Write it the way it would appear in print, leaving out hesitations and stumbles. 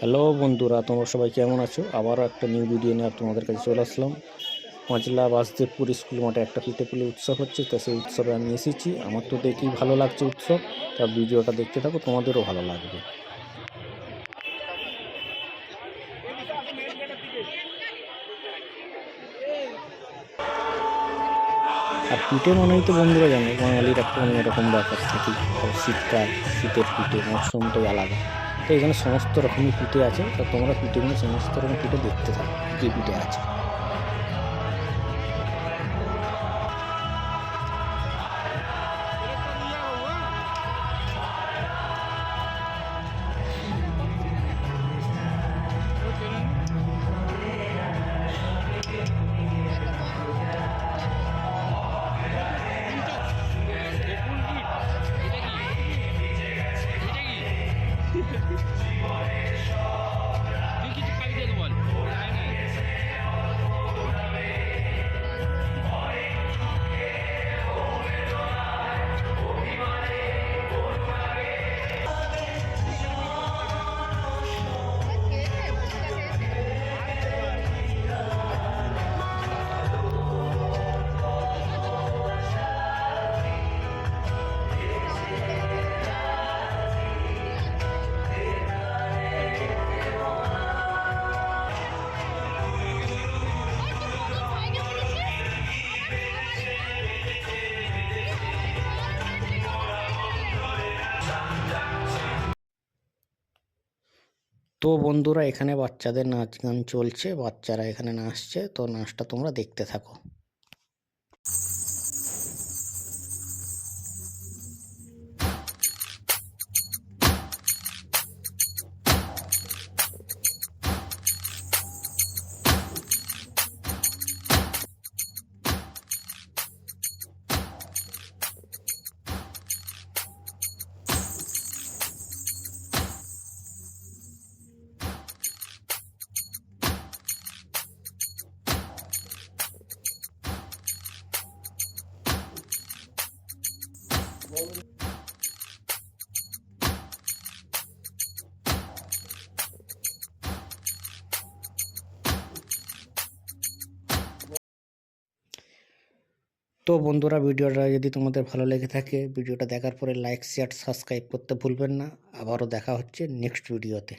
Hello বন্ধুরা, তোমরা সবাই কেমন আছো? আবারও একটা নিউ ভিডিও নিয়ে তোমাদের কাছে চলে আসলাম। পাঁচলা বাসদেবপুর স্কুল মাঠে একটা পিঠেপুলি উৎসব হচ্ছে, তা সেই উৎসবে আমি এসেছি। আমার তো দেখেই ভালো লাগছে উৎসব, তা ভিডিওটা দেখতে থাকো, তোমাদেরও ভালো লাগবে। আর পিঠে মানেই তো বন্ধুরা জানো, বাঙালির একটা অন্যরকম ব্যাপার থাকে। শীতকাল, শীতের পিঠে মরশুম তো আলাদা। তো এখানে সমস্ত রকমের পিঠে আছে, তা তোমরা পিঠেগুলো সমস্ত রকম পিঠে দেখতে থাকো, কী পিঠে আছে। তো বন্ধুরা, এখানে বাচ্চাদের নাচ গান চলছে, বাচ্চারা এখানে নাচছে, তো নাচটা তোমরা দেখতে থাকো। তো বন্ধুরা, ভিডিওটা যদি তোমাদের ভালো লেগে থাকে, ভিডিওটা দেখার পরে লাইক, শেয়ার, সাবস্ক্রাইব করতে ভুলবেন না। আবারও দেখা হচ্ছে নেক্সট ভিডিওতে।